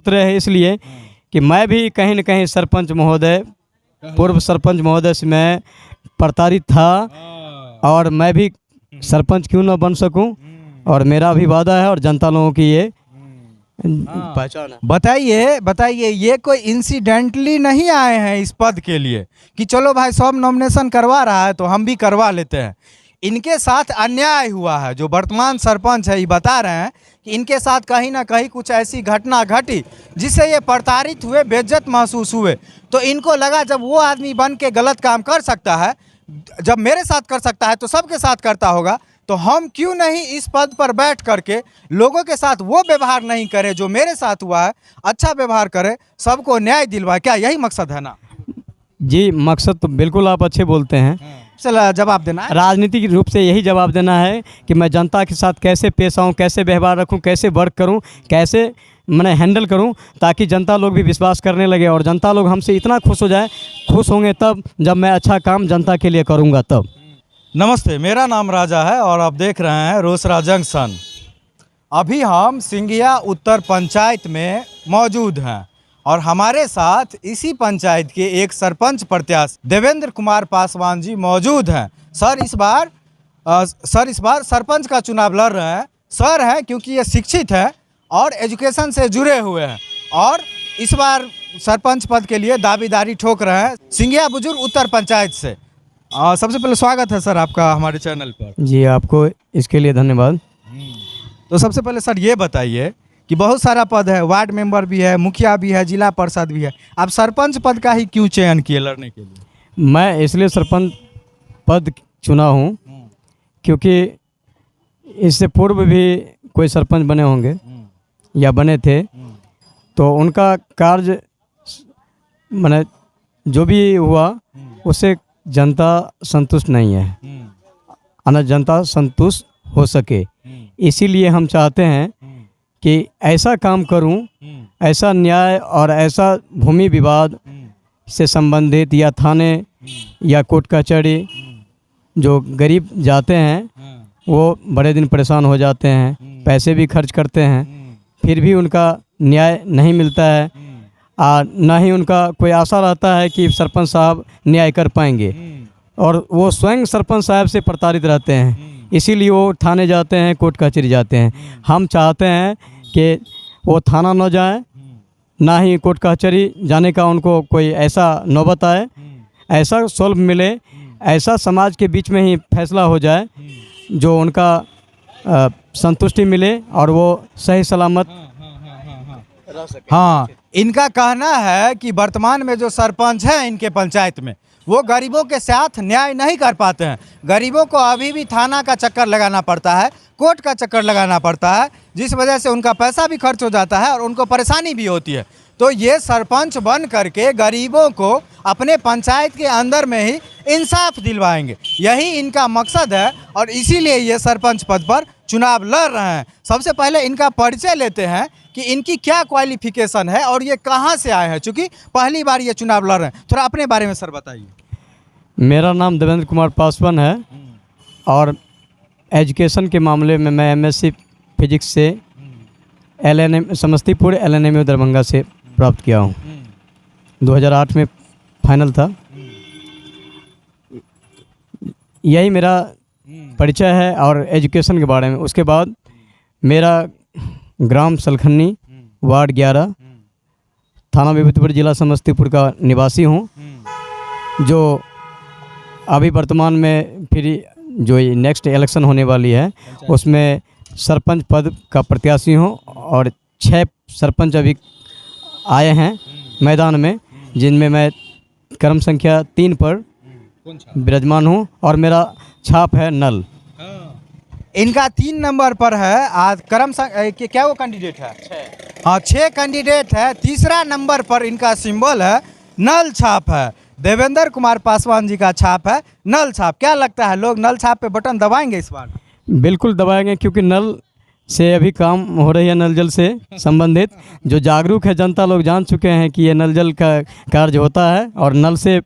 उतरे हैं इसलिए कि मैं भी कहीं न कहीं सरपंच महोदय, पूर्व सरपंच महोदय से मैं प्रताड़ित था और मैं भी सरपंच क्यों ना बन सकूं, और मेरा भी वादा है और जनता लोगों की ये पहचान है। बताइए ये कोई इंसिडेंटली नहीं आए हैं इस पद के लिए कि चलो भाई सब नॉमिनेशन करवा रहा है तो हम भी करवा लेते हैं। इनके साथ अन्याय हुआ है। जो वर्तमान सरपंच है ये बता रहे हैं कि इनके साथ कहीं ना कहीं कुछ ऐसी घटना घटी जिससे ये प्रताड़ित हुए, बेइज्जत महसूस हुए। तो इनको लगा जब वो आदमी बन के गलत काम कर सकता है, जब मेरे साथ कर सकता है तो सबके साथ करता होगा, तो हम क्यों नहीं इस पद पर बैठ करके लोगों के साथ वो व्यवहार नहीं करें जो मेरे साथ हुआ है, अच्छा व्यवहार करें, सबको न्याय दिलवाए। क्या यही मकसद है ना? जी, मकसद तो बिल्कुल आप अच्छे बोलते हैं। चलो जवाब देना है। राजनीतिक रूप से यही जवाब देना है कि मैं जनता के साथ कैसे पेश आऊँ, कैसे व्यवहार रखूँ, कैसे वर्क करूँ, कैसे मैंने हैंडल करूं, ताकि जनता लोग भी विश्वास करने लगे और जनता लोग हमसे इतना खुश हो जाए। खुश होंगे तब जब मैं अच्छा काम जनता के लिए करूंगा तब। नमस्ते, मेरा नाम राजा है और आप देख रहे हैं रोसड़ा जंक्शन। अभी हम सिंघिया उत्तर पंचायत में मौजूद हैं और हमारे साथ इसी पंचायत के एक सरपंच प्रत्याशी देवेंद्र कुमार पासवान जी मौजूद हैं। सर इस बार सरपंच का चुनाव लड़ रहे हैं। सर हैं क्योंकि ये शिक्षित हैं और एजुकेशन से जुड़े हुए हैं और इस बार सरपंच पद के लिए दावेदारी ठोक रहे हैं सिंघिया बुजुर्ग उत्तर पंचायत से। सबसे पहले स्वागत है सर आपका हमारे चैनल पर। जी, आपको इसके लिए धन्यवाद। तो सबसे पहले सर ये बताइए कि बहुत सारा पद है, वार्ड मेंबर भी है, मुखिया भी है, जिला परिषद भी है, आप सरपंच पद का ही क्यों चयन किए लड़ने के लिए? मैं इसलिए सरपंच पद चुना हूँ क्योंकि इससे पूर्व भी कोई सरपंच बने होंगे या बने थे, तो उनका कार्य माने जो भी हुआ उससे जनता संतुष्ट नहीं है, अना जनता संतुष्ट हो सके। इसीलिए हम चाहते हैं कि ऐसा काम करूं, ऐसा न्याय और ऐसा भूमि विवाद से संबंधित या थाने या कोर्ट कचहरी जो गरीब जाते हैं वो बड़े दिन परेशान हो जाते हैं, पैसे भी खर्च करते हैं, फिर भी उनका न्याय नहीं मिलता है, ना ही उनका कोई आशा रहता है कि सरपंच साहब न्याय कर पाएंगे, और वो स्वयं सरपंच साहब से प्रताड़ित रहते हैं। इसीलिए वो थाने जाते हैं, कोर्ट कचहरी जाते हैं। हम चाहते हैं कि वो थाना न जाए, ना ही कोर्ट कचहरी जाने का उनको कोई ऐसा नौबत आए, ऐसा सॉल्व मिले, ऐसा समाज के बीच में ही फैसला हो जाए जो उनका संतुष्टि मिले और वो सही सलामत रह सके। हाँ, इनका कहना है कि वर्तमान में जो सरपंच है इनके पंचायत में वो गरीबों के साथ न्याय नहीं कर पाते हैं। गरीबों को अभी भी थाना का चक्कर लगाना पड़ता है, कोर्ट का चक्कर लगाना पड़ता है, जिस वजह से उनका पैसा भी खर्च हो जाता है और उनको परेशानी भी होती है। तो ये सरपंच बन करके गरीबों को अपने पंचायत के अंदर में ही इंसाफ दिलवाएंगे, यही इनका मकसद है और इसीलिए ये सरपंच पद पर चुनाव लड़ रहे हैं। सबसे पहले इनका परिचय लेते हैं कि इनकी क्या क्वालिफिकेशन है और ये कहाँ से आए हैं, चूँकि पहली बार ये चुनाव लड़ रहे हैं। थोड़ा अपने बारे में सर बताइए। मेरा नाम देवेंद्र कुमार पासवान है और एजुकेशन के मामले में मैं एमएससी फिजिक्स से LNM समस्तीपुर LNM दरभंगा से प्राप्त किया हूँ। 2008 में फाइनल था। यही मेरा परिचय है और एजुकेशन के बारे में। उसके बाद मेरा ग्राम सलखन्नी, वार्ड 11, थाना विभूतिपुर, जिला समस्तीपुर का निवासी हूँ, जो अभी वर्तमान में फिर जो नेक्स्ट इलेक्शन होने वाली है उसमें सरपंच पद का प्रत्याशी हूँ और 6 सरपंच अभी आए हैं मैदान में, जिनमें मैं क्रम संख्या 3 पर विराजमान हूँ और मेरा छाप है नल। इनका 3 नंबर पर है। आज क्रम क्या वो कैंडिडेट है? 6 कैंडिडेट है। तीसरा नंबर पर इनका सिंबल है नल छाप है। देवेंद्र कुमार पासवान जी का छाप है नल छाप। क्या लगता है लोग नल छाप पे बटन दबाएंगे इस बार? बिल्कुल दबाएंगे, क्योंकि नल से अभी काम हो रही है, नल जल से संबंधित जो जागरूक है जनता लोग जान चुके हैं कि ये नल जल का कार्य होता है और नल से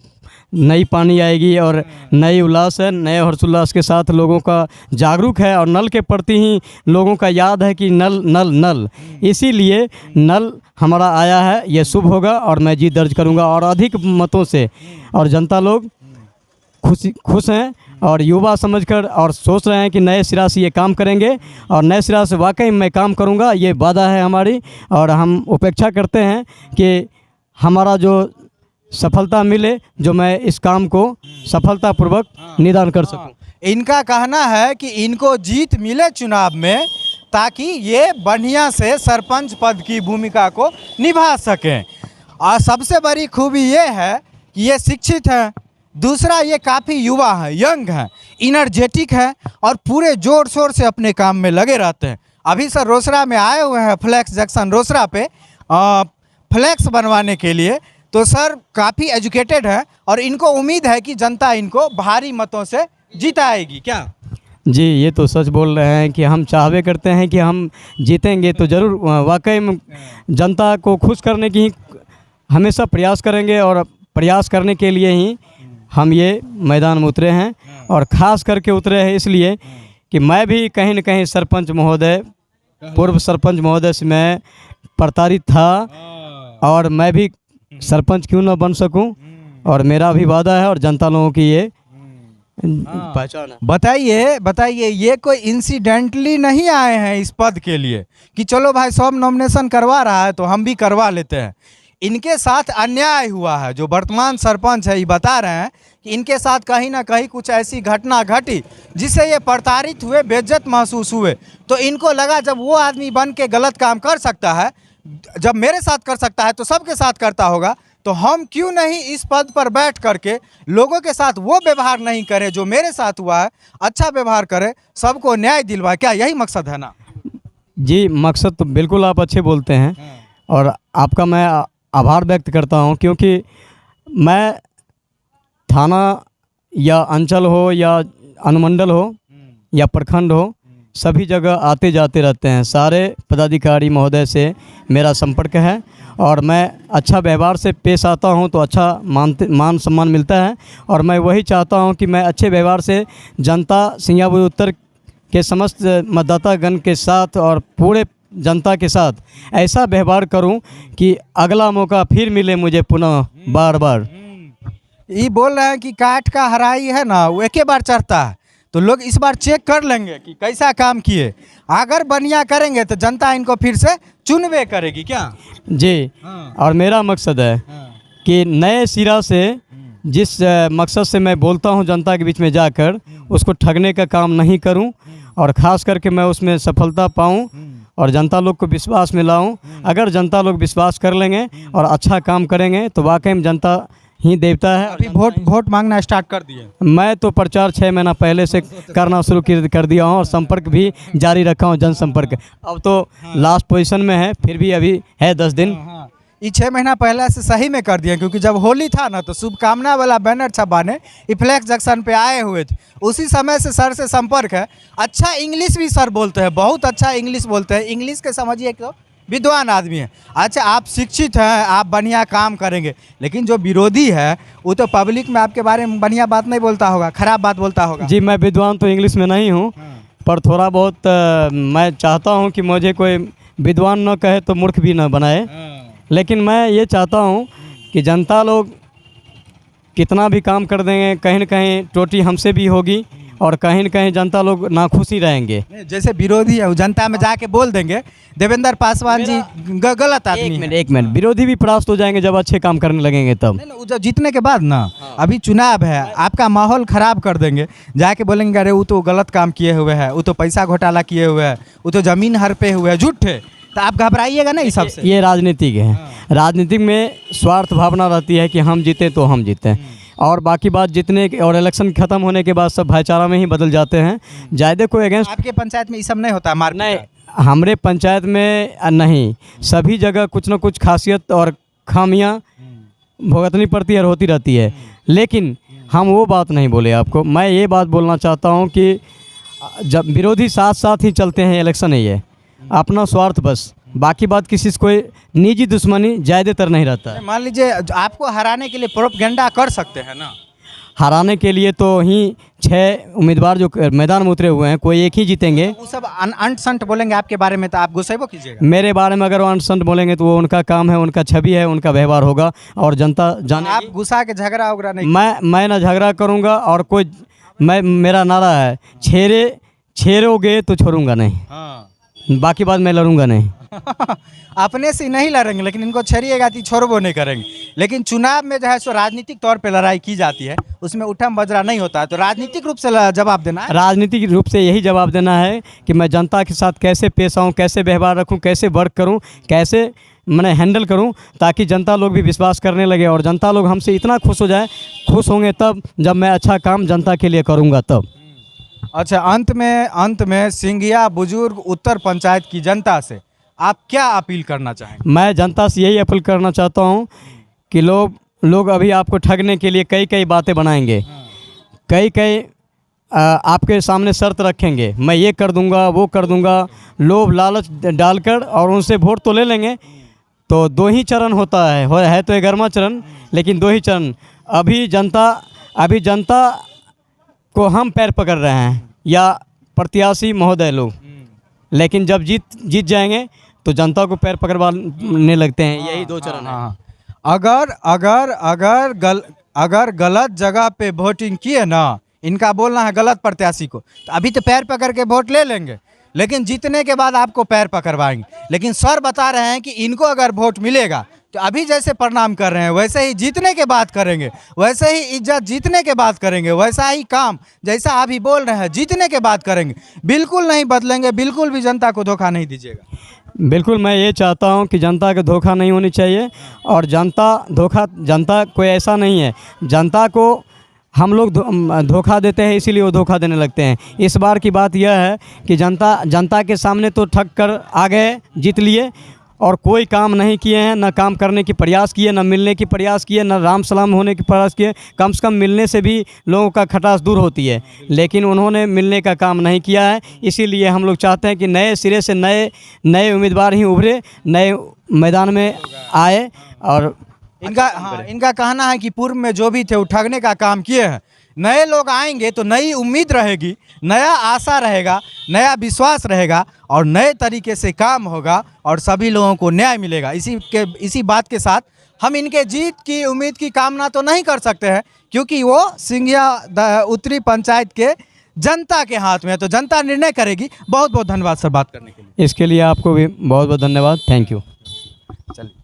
नई पानी आएगी और नई उल्लास है, नए हर्षोल्लास के साथ लोगों का जागरूक है और नल के प्रति ही लोगों का याद है कि नल नल नल, इसीलिए नल हमारा आया है, ये शुभ होगा और मैं जीत दर्ज करूंगा और अधिक मतों से। और जनता लोग खुश हैं और युवा समझकर और सोच रहे हैं कि नए सिरा से ये काम करेंगे और नए सिरा से वाकई मैं काम करूंगा, ये वादा है हमारी। और हम अपेक्षा करते हैं कि हमारा जो सफलता मिले, जो मैं इस काम को सफलतापूर्वक निदान कर सकूं। इनका कहना है कि इनको जीत मिले चुनाव में ताकि ये बढ़िया से सरपंच पद की भूमिका को निभा सकें। और सबसे बड़ी खूबी ये है कि ये शिक्षित हैं, दूसरा ये काफ़ी युवा है, यंग है, इनर्जेटिक है और पूरे जोर शोर से अपने काम में लगे रहते हैं। अभी सर रोसड़ा में आए हुए हैं, फ्लैक्स जंक्शन रोसड़ा पे फ्लैक्स बनवाने के लिए। तो सर काफ़ी एजुकेटेड है और इनको उम्मीद है कि जनता इनको भारी मतों से जिताएगी। क्या जी, ये तो सच बोल रहे हैं कि हम चाहवे करते हैं कि हम जीतेंगे तो ज़रूर, वाकई में जनता को खुश करने की ही हमेशा प्रयास करेंगे और प्रयास करने के लिए ही हम ये मैदान में उतरे हैं। और ख़ास करके उतरे हैं इसलिए कि मैं भी कहीं न कहीं सरपंच महोदय, पूर्व सरपंच महोदय से मैं प्रताड़ित था और मैं भी सरपंच क्यों ना बन सकूं, और मेरा भी वादा है और जनता लोगों की ये पहचान है। बताइए ये कोई इंसिडेंटली नहीं आए हैं इस पद के लिए कि चलो भाई सब नॉमिनेशन करवा रहा है तो हम भी करवा लेते हैं। इनके साथ अन्याय हुआ है। जो वर्तमान सरपंच है ये बता रहे हैं कि इनके साथ कहीं ना कहीं कुछ ऐसी घटना घटी जिससे ये प्रताड़ित हुए, बेइज्जत महसूस हुए। तो इनको लगा जब वो आदमी बन के गलत काम कर सकता है, जब मेरे साथ कर सकता है तो सबके साथ करता होगा, तो हम क्यों नहीं इस पद पर बैठ करके लोगों के साथ वो व्यवहार नहीं करें जो मेरे साथ हुआ है, अच्छा व्यवहार करें, सबको न्याय दिलवाए। क्या यही मकसद है ना? जी, मकसद तो बिल्कुल आप अच्छे बोलते हैं और आपका मैं आभार व्यक्त करता हूं, क्योंकि मैं थाना या अंचल हो या अनुमंडल हो या प्रखंड हो, सभी जगह आते जाते रहते हैं। सारे पदाधिकारी महोदय से मेरा संपर्क है और मैं अच्छा व्यवहार से पेश आता हूं तो अच्छा मान सम्मान मिलता है। और मैं वही चाहता हूं कि मैं अच्छे व्यवहार से जनता सिंगापुर उत्तर के समस्त मतदातागण के साथ और पूरे जनता के साथ ऐसा व्यवहार करूं कि अगला मौका फिर मिले मुझे पुनः बार बार। ये बोल रहे हैं कि काठ का हराई है ना वो एक बार चढ़ता है, तो लोग इस बार चेक कर लेंगे कि कैसा काम किए। अगर बढ़िया करेंगे तो जनता इनको फिर से चुनवे करेगी। क्या जी, और मेरा मकसद है कि नए सिरा से जिस मकसद से मैं बोलता हूं जनता के बीच में जाकर, उसको ठगने का काम नहीं करूं और ख़ास करके मैं उसमें सफलता पाऊं और जनता लोग को विश्वास में लाऊं। अगर जनता लोग विश्वास कर लेंगे और अच्छा काम करेंगे तो वाकई में जनता ही देवता है। अभी वोट मांगना स्टार्ट कर दिए? मैं तो प्रचार 6 महीना पहले से करना शुरू कर दिया हूँ और संपर्क भी जारी रखा हूँ, जनसंपर्क। अब तो लास्ट पोजीशन में है, फिर भी अभी है 10 दिन। ये 6 महीना पहले से सही में कर दिए, क्योंकि जब होली था ना तो शुभकामना वाला बैनर छपाने फ्लैक्स जंक्शन पे आए हुए थे। उसी समय से सर से संपर्क है। अच्छा इंग्लिश भी सर बोलते हैं, बहुत अच्छा इंग्लिश बोलते हैं। इंग्लिश के समझिए तो विद्वान आदमी है। अच्छा, आप शिक्षित हैं, आप बढ़िया काम करेंगे, लेकिन जो विरोधी है वो तो पब्लिक में आपके बारे में बढ़िया बात नहीं बोलता होगा, खराब बात बोलता होगा। जी, मैं विद्वान तो इंग्लिश में नहीं हूँ, पर थोड़ा बहुत मैं चाहता हूँ कि मुझे कोई विद्वान न कहे तो मूर्ख भी न बनाए। लेकिन मैं ये चाहता हूँ कि जनता लोग कितना भी काम कर देंगे, कहीं न कहीं टोटी हमसे भी होगी और कहीं न कहीं जनता लोग नाखुश ही रहेंगे। जैसे विरोधी है वो जनता में जाके बोल देंगे देवेंद्र पासवान जी गलत आदमी है। एक मिनट, विरोधी भी परास्त हो जाएंगे जब अच्छे काम करने लगेंगे तब। नहीं, जब जीतने के बाद ना, अभी चुनाव है, आपका माहौल खराब कर देंगे, जाके बोलेंगे अरे वो तो गलत काम किए हुए हैं, वो तो पैसा घोटाला किए हुए हैं, वो तो जमीन हड़पे हुए हैं, झूठे। तो आप घबराइएगा नहीं सबसे। ये राजनीतिक है। राजनीतिक में स्वार्थ भावना रहती है कि हम जीते तो हम जीते, और बाकी बात जितने और इलेक्शन खत्म होने के बाद सब भाईचारा में ही बदल जाते हैं। ज़्यादा कोई अगेंस्ट आपके पंचायत में ये सब नहीं होता? मार नहीं, हमारे पंचायत में नहीं। सभी जगह कुछ न कुछ खासियत और खामियां भुगतनी पड़ती है और होती रहती है, लेकिन हम वो बात नहीं बोले आपको। मैं ये बात बोलना चाहता हूँ कि जब विरोधी साथ साथ ही चलते हैं, इलेक्शन है ये अपना स्वार्थ बस, बाकी बात किसी से कोई निजी दुश्मनी ज़्यादातर नहीं रहता है। मान लीजिए आपको हराने के लिए प्रोपगेंडा कर सकते हैं ना। हराने के लिए तो ही 6 उम्मीदवार जो मैदान में उतरे हुए हैं, कोई एक ही जीतेंगे। वो सब अंट संट बोलेंगे आपके बारे में तो आप गुस्सेबो कीजिएगा। मेरे बारे में अगर वो अनसंट बोलेंगे तो वो उनका काम है, उनका छवि है, उनका व्यवहार होगा और जनता जाने। आप गुस्सा के झगड़ा उगड़ा नहीं। मैं ना झगड़ा करूंगा और कोई मेरा नारा है छेड़ोगे तो छोड़ूंगा नहीं, हाँ। बाकी बात मैं लड़ूंगा नहीं। अपने से नहीं लड़ेंगे लेकिन इनको छड़िएगा तो छोड़बो नहीं करेंगे। लेकिन चुनाव में जो है सो राजनीतिक तौर पे लड़ाई की जाती है, उसमें उठम बजरा नहीं होता है, तो राजनीतिक रूप से जवाब देना है। राजनीतिक रूप से यही जवाब देना है कि मैं जनता के साथ कैसे पेश आऊँ, कैसे व्यवहार रखूँ, कैसे वर्क करूँ, कैसे मैंने हैंडल करूं, ताकि जनता लोग भी विश्वास करने लगे और जनता लोग हमसे इतना खुश हो जाए। खुश होंगे तब जब मैं अच्छा काम जनता के लिए करूंगा तब। अच्छा, अंत में सिंघिया बुजुर्ग उत्तर पंचायत की जनता से आप क्या अपील करना चाहेंगे? मैं जनता से यही अपील करना चाहता हूं कि लोग अभी आपको ठगने के लिए कई बातें बनाएंगे, कई आपके सामने शर्त रखेंगे, मैं ये कर दूंगा वो कर दूंगा, लोभ लालच डालकर और उनसे वोट तो ले लेंगे। तो 2 ही चरण होता है तो 11वां चरण, लेकिन 2 ही चरण। अभी जनता को हम पैर पकड़ रहे हैं या प्रत्याशी महोदय लोग, लेकिन जब जीत जाएंगे तो जनता को पैर पकड़वाने लगते हैं। यही 2 चरण है। अगर गलत जगह पे वोटिंग किए ना, इनका बोलना है गलत प्रत्याशी को, तो अभी तो पैर पकड़ के वोट ले लेंगे, लेकिन जीतने के बाद आपको पैर पकड़वाएंगे। लेकिन सर बता रहे हैं कि इनको अगर वोट मिलेगा तो अभी जैसे प्रणाम कर रहे हैं वैसे ही जीतने के बाद करेंगे, वैसे ही इज्जत जीतने के बाद करेंगे, वैसा ही काम जैसा अभी बोल रहे हैं जीतने के बाद करेंगे। बिल्कुल नहीं बदलेंगे, बिल्कुल भी जनता को धोखा नहीं दीजिएगा। बिल्कुल, मैं ये चाहता हूं कि जनता को धोखा नहीं होनी चाहिए। और जनता कोई ऐसा नहीं है, जनता को हम लोग धोखा देते हैं, इसीलिए वो धोखा देने लगते हैं। इस बार की बात यह है कि जनता के सामने तो ठग कर आ गए, जीत लिए, और कोई काम नहीं किए हैं, न काम करने की प्रयास किए, न मिलने की प्रयास किए, न राम सलाम होने की प्रयास किए। कम से कम मिलने से भी लोगों का खटास दूर होती है, लेकिन उन्होंने मिलने का काम नहीं किया है। इसीलिए हम लोग चाहते हैं कि नए सिरे से नए उम्मीदवार ही उभरे, नए मैदान में आए। और इनका कहना है कि पूर्व में जो भी थे वो ठगने का काम किए हैं, नए लोग आएंगे तो नई उम्मीद रहेगी, नया आशा रहेगा, नया विश्वास रहेगा और नए तरीके से काम होगा और सभी लोगों को न्याय मिलेगा। इसी बात के साथ हम इनके जीत की उम्मीद की कामना तो नहीं कर सकते हैं, क्योंकि वो सिंघिया उत्तरी पंचायत के जनता के हाथ में है, तो जनता निर्णय करेगी। बहुत बहुत धन्यवाद सर बात करने के लिए। इसके लिए आपको भी बहुत बहुत धन्यवाद। Thank you. चलिए।